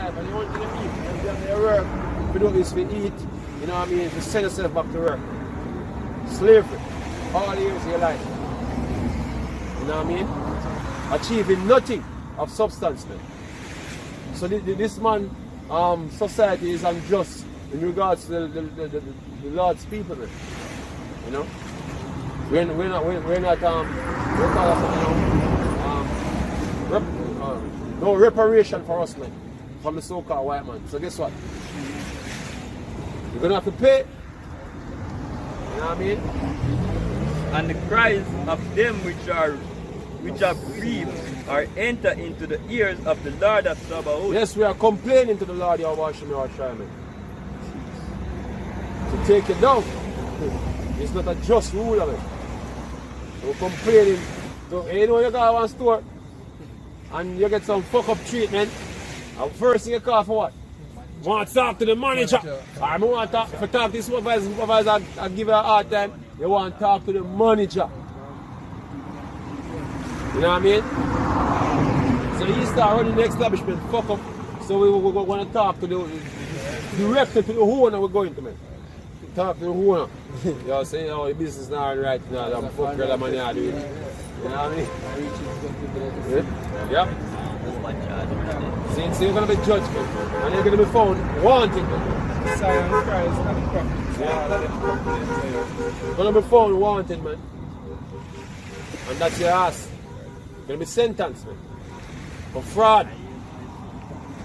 life and you want to eat. And you have to work. If you don't use to eat, you know what I mean? To send yourself back to work. Slavery. All years of your life. You know what I mean? Achieving nothing of substance, man. So this man, society is unjust in regards to the Lord's people, man. You know? We're not no reparation for us, man, from the so-called white man. So guess what? You're gonna have to pay. You know what I mean? And the cries of them which are grieved are enter into the ears of the Lord of Sabaoth. Yes, we are complaining to the Lord Yahweh Shai, to take it down. It's not a just rule of it. We're complaining. So, you know, you go to one store and you get some fuck up treatment. And first thing you call for what? Want to talk to the manager. I want to talk, if you talk to the supervisor and give her a hard time, you want to talk to the manager. You know what I mean? So he start running the establishment, fuck up. So we want to talk to the director, to the owner we're going to, man. Talk to the owner. You know, saying, oh, the business is not right now, I'm fuck girl, money I do it. You know what I mean? Yeah. So you're going to be judged, man. And you're going to be found wanted, man. You're going to be found wanted, man. And that's your ass. You're going to be sentenced, man. For fraud,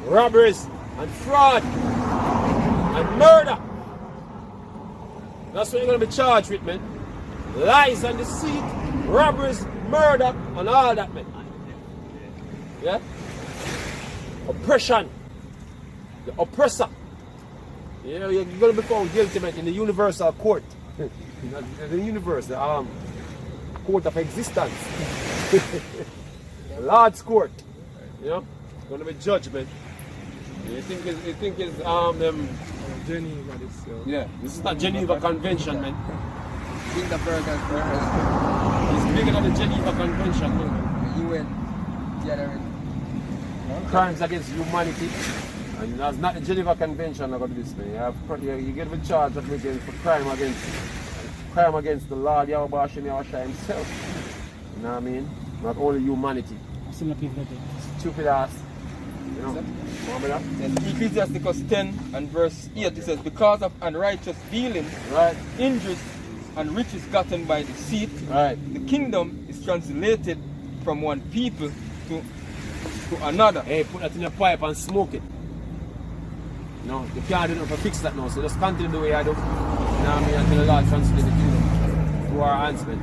robberies, and fraud, and murder. That's what you're going to be charged with, man. Lies and deceit, robberies, murder, and all that, man. Yeah? Oppression. The oppressor. Yeah, you're going to be found guilty, man, in the universal court. The universe, the court of existence. The Lord's court. You know? Going to be judgment. You think it's them. Geneva, this. Yeah, this is not Geneva Convention, man. It's It's bigger than the Geneva Convention, man. UN gathering. Crimes against humanity. And that's not the Geneva Convention about this, man. You get the charge of making for crime against the Lord Yahweh himself. You know what I mean? Not only humanity. Stupid ass. You know? Remember that? Yes, Ecclesiasticus 10 and verse 8, it says, because of unrighteous dealings, Right. injuries, and riches gotten by deceit, Right. the kingdom is translated from one people to another. Hey, put that in your pipe and smoke it. No, you can't do nothing to fix that now, so just continue the way I do. You know what I mean? Until the Lord translate the kingdom to our hands, man.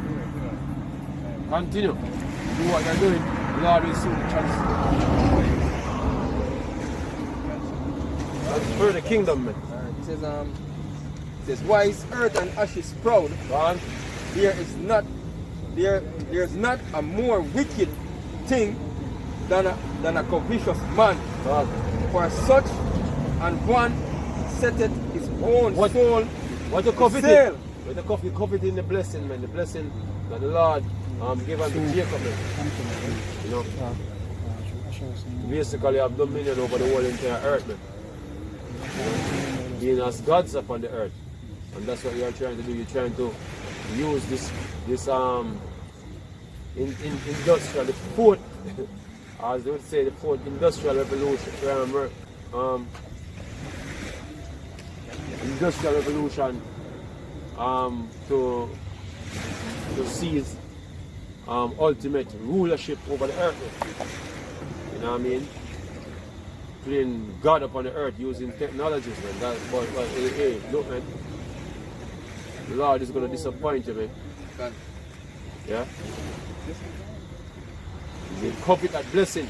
Continue. Do what you're doing. The Lord will soon translate. For the kingdom, man. It says, why is earth and ashes proud? God. There is not a more wicked thing than a covetous man. God. For such and one setteth his own soul. What you covet? Sale. What you covet in the blessing, man. The blessing that the Lord gave unto Jacob, man. You know. Basically, you have dominion over the whole entire earth, man. Being as gods upon the earth, and that's what you are trying to do. You're trying to use this industrial, the fourth, as they would say, the fourth industrial revolution, to seize ultimate rulership over the earth. You know what I mean? Playing God upon the earth using technologies, man. But hey, look, man. The Lord is going to disappoint you, man. God. Yeah? You covet that blessing,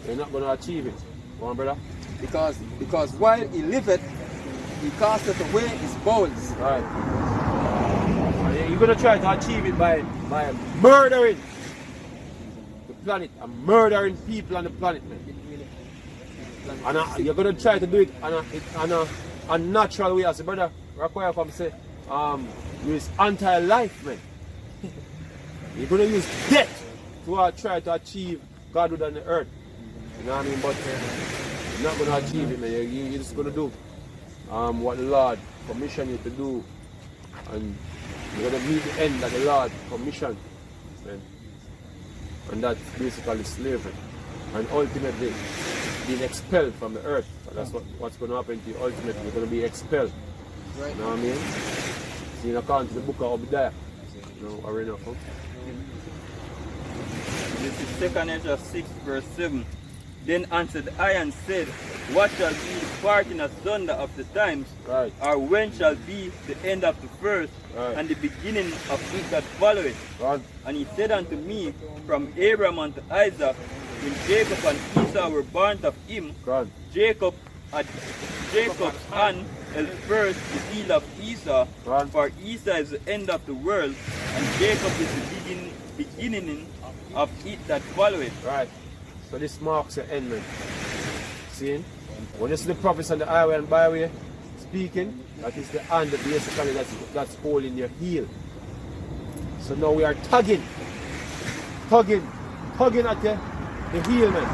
you're not going to achieve it. Come on, brother? Because while he liveth, he casteth away his bones. Right. And you're going to try to achieve it by murdering the planet and murdering people on the planet, man. And you're going to try to do it on a natural way. As a brother Rakwaya come say, use anti-life, man. You're going to use death to try to achieve Godhood on the earth. You know what I mean? But You're not going to achieve it, man. You're just going to do what the Lord commissioned you to do. And you're going to meet the end that the Lord commissioned. Man. And that's basically slavery. And ultimately, being expelled from the earth. That's what's going to happen to you. Ultimately, you're going to be expelled. Right. You know what I mean? So you according to the book of Obadiah. You know, or enough, huh? This is 2 Ezra 6 verse 7. Then answered I and said, what shall be the parting asunder of the times? Right. Or when shall be the end of the first, right, and the beginning of it that followeth? Right. And he said unto me, from Abraham unto Isaac, when Jacob and Esau were born of him, right, Jacob's hand held first the heel of Esau, right, for Esau is the end of the world, and Jacob is the beginning of it that followeth. Right. So this marks the end, man. See? When you see the prophets on the highway and byway speaking, that is the hand basically that's holding your heel. So now we are tugging at the heel, man.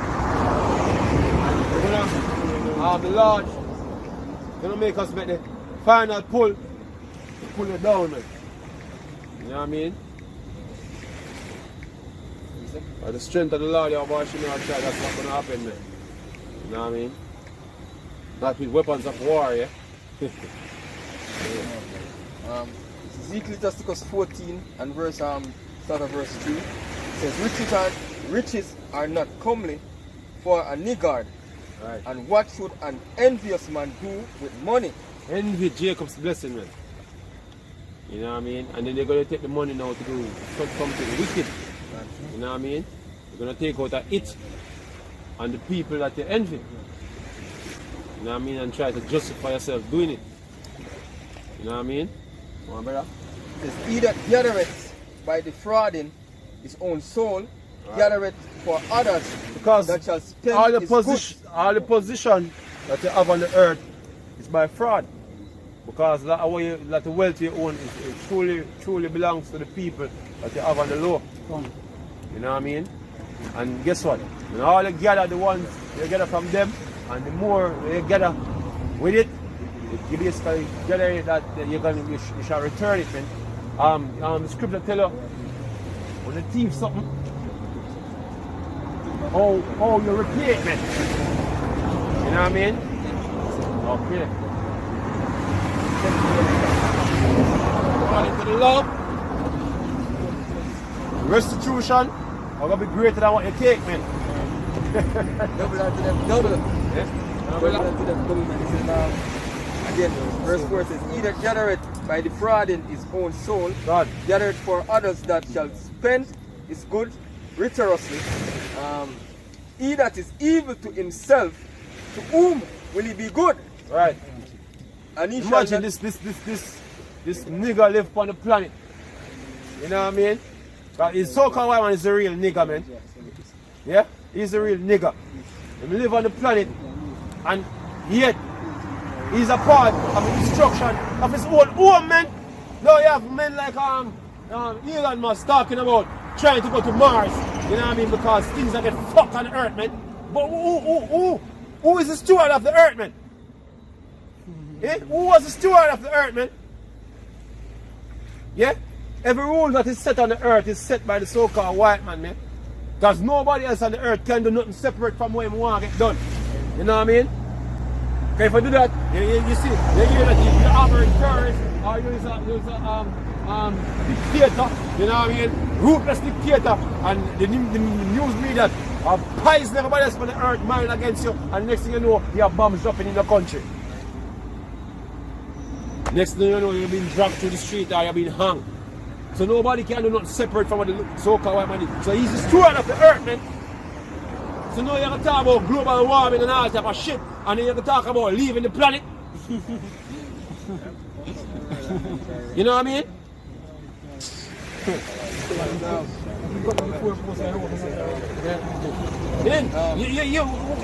And the Lord gonna make us make the final pull it down, man. You know what I mean? By the strength of the Lord, you're washing your child, that's not gonna happen, man. You know what I mean? Not with weapons of war, yeah? Ezekiel Leviticus 14 and start of verse 3. It says, riches are not comely for a niggard. Right. And what should an envious man do with money? Envy Jacob's blessing, man. You know what I mean? And then they're going to take the money now to do something wicked. You know what I mean? They're going to take out it on the people that they envy. You know what I mean? And try to justify yourself doing it. You know what I mean? Come on, brother. It says, he that gathereth by defrauding his own soul, gathereth for others, because that shall spend all the position that you have on the earth is by fraud. Because that the wealth you own it truly belongs to the people that you have on the low. You know what I mean? And guess what? When all you gather, the ones you gather from them, and the more you gather with it, you basically gather that you shall return it, man. The scripture tell you when you thief something, how you repay it, man. You know what I mean? Okay. According to the law, restitution are going to be greater than what you take, man. double unto them, double. Yeah? Double unto them, double, man. It says, again, verse 4 says, he that gathereth by defrauding his own soul, gathereth for others that shall spend his goods righteously. He that is evil to himself, to whom will he be good? Right. And he imagine this nigger live on the planet. You know what I mean? But his so-called white man is a real nigger, man. Yeah? He's a real nigger. He live on the planet, and yet he's a part of the destruction of his own home, man. Now you have men like Elon Musk talking about trying to go to Mars. You know what I mean? Because things are getting fucked on the earth, man. But who is the steward of the earth, man? Yeah? Who was the steward of the earth, man? Yeah? Every rule that is set on the earth is set by the so-called white man, man. Because nobody else on the earth can do nothing separate from what he want to get done. You know what I mean? Okay, if I do that, you see, you hear that you're offering terrorists, or you're a dictator, you know what I mean? Ruthless dictator, and the news media are poisoning everybody else on the earth, mind against you, and next thing you know, you have bombs dropping in the country. Next thing you know, you're being dragged through the street or you're being hung. So nobody can do nothing separate from what the so-called white man is. So he's the steward of the earth, man. So now you're going to talk about global warming and all type of shit, and then you're going to talk about leaving the planet. You know what I mean?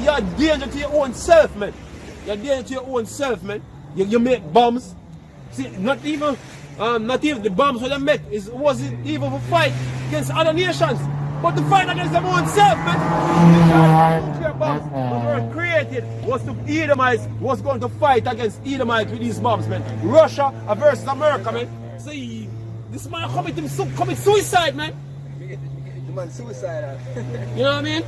You're a danger to your own self, man. You're a danger to your own self, man. You make bombs. See, not even the bombs that they make wasn't even for fight against other nations. but to fight against them own self, man. The nuclear bombs that were created was to Edomites was going to fight against Edomites with these bombs, man. Russia versus America, man. See, this man commit suicide, man. The man suicidal. You know what I mean?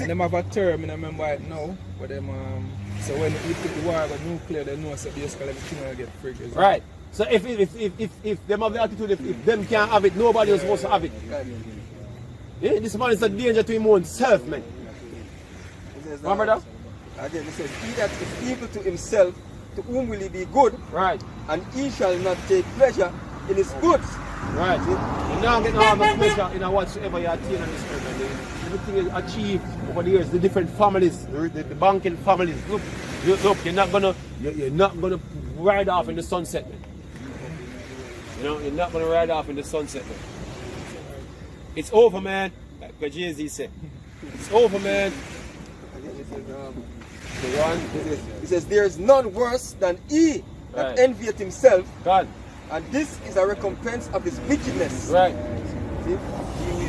Them have a term, I remember it now, but them, so when you put the war with nuclear, they know so basically everything will get frigged. Right. So if them have the attitude, if them can't have it, nobody else supposed to have it. Yeah, this man is a danger to him own self, man. Remember that? Again, it says, he that is evil to himself, to whom will he be good? Right. And he shall not take pleasure in his goods. Right. You now get no other pleasure in whatsoever you attain on this earth, man. Everything is achieved over the years, the different families, the banking families. Look, you're not gonna ride off in the sunset, man. You know, you're not gonna ride off in the sunset, man. It's over, man. Like what Jay-Z said. It's over, man. It says, there is none worse than he that envieth himself. God. And this is a recompense of his wickedness. Right. See?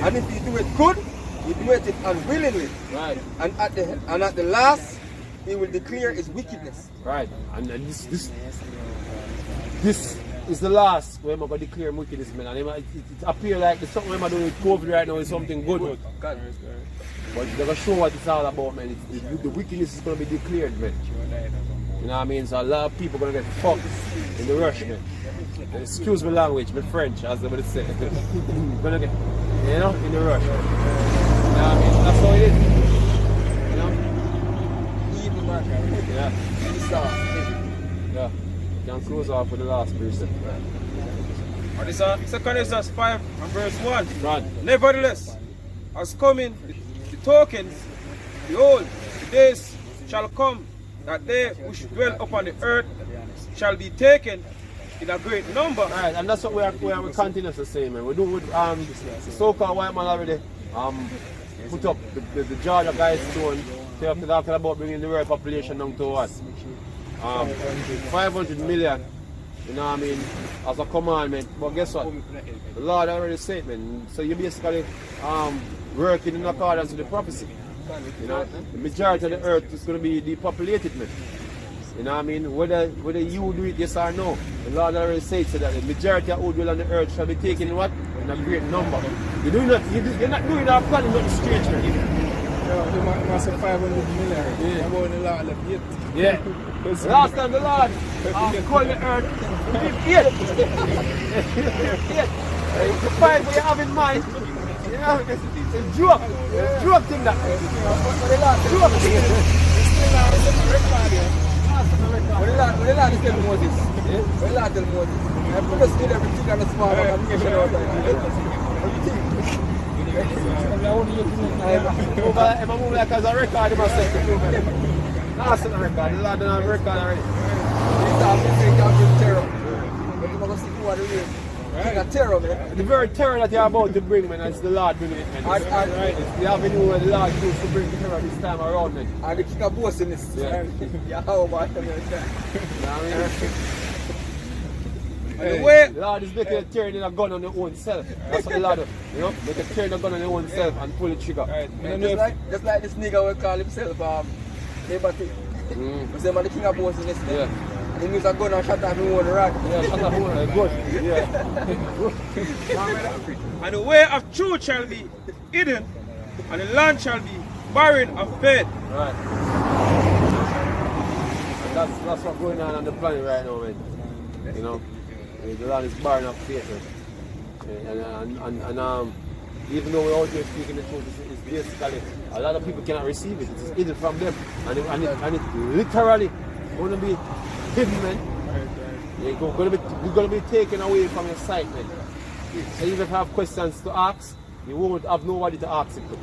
And if he do it good, he doeth it unwillingly. Right. And at the last, he will declare his wickedness. Right. And this is the last where I'm going to declare wickedness, man. And it appears like the something I'm doing with COVID right now is something good. God. But they're going to show what it's all about, man. The wickedness is going to be declared, man. You know what I mean? So a lot of people are going to get fucked in the rush, man. Excuse my language, my French, as they would say. Gonna get, you know, in the rush. You know what I mean? That's how it is. You know? Evil man. Yeah. Esau. Yeah. You can close off with the last precept. And it's 2 Corinthians 5 and verse 1. Right. Nevertheless, as coming the tokens, behold, the days shall come that they which dwell upon the earth shall be taken in a great number. Right, and that's what we continue to say, man. We do with so-called white man already put up the Georgia guys stone. They're talking about bringing the world population down to what? 500 million. You know what I mean? As a commandment. But guess what? The Lord already said, man. So you basically working in accordance with the prophecy. You know, the majority of the earth is going to be depopulated, man. You know what I mean? Whether you do it, yes or no. The Lord already said so that the majority of who dwell on the earth shall be taken in what? In a great number. You're not doing our planning, not strange, man. You must have 500 million. Yeah. I'm on the Lord of yet. Yeah. Last time the Lord called the earth, yet. The fight what you have in mind. You know, it's a joke. It's a joke thing that. Joke thing. When the Lord tell Moses, when the Lord tell Moses, I put us in everything on the spot and nation out everything. If I move like as a record, myself. Last record, the Lord done a record already. These are the terror. But you're going to see who are the real. King of terror, man. The very terror that you're about to bring, man, it's the Lord bringing it, man. It's the avenue where the Lord used to bring the terror this time around, man. And the king of boastiness. Yeah. How about him? You know what I mean? The way, The Lord is making a turn in a gun on your own self. That's what the Lord does. You know? Make a turn a gun on your own self and pull the trigger. Just like this nigga will call himself Liberty. We say, man, the king of boastiness. Yeah. He used a gun and shot at me on the rock. Yeah, shut up, good. Yeah. and the way of truth shall be hidden, and the land shall be barren of faith. Right. And that's what's going on the planet right now, man. You know, the land is barren of faith, man. And even though we're out here speaking the truth, it's basically a lot of people cannot receive it. It's hidden from them, and it literally going to be hidden, man. You're going to be taken away from your sight, man. So even if you have questions to ask, you won't have nobody to ask it to.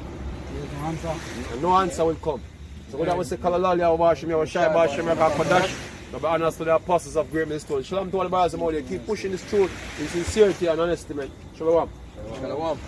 And no answer will come. So what I would say, Kalalali, Washim, Shai Bashim, Kodash, to be honest to the apostles of great ministry. Shalom to all the brothers and all. Keep pushing this truth in sincerity and honesty, man. Shalom. Shalom.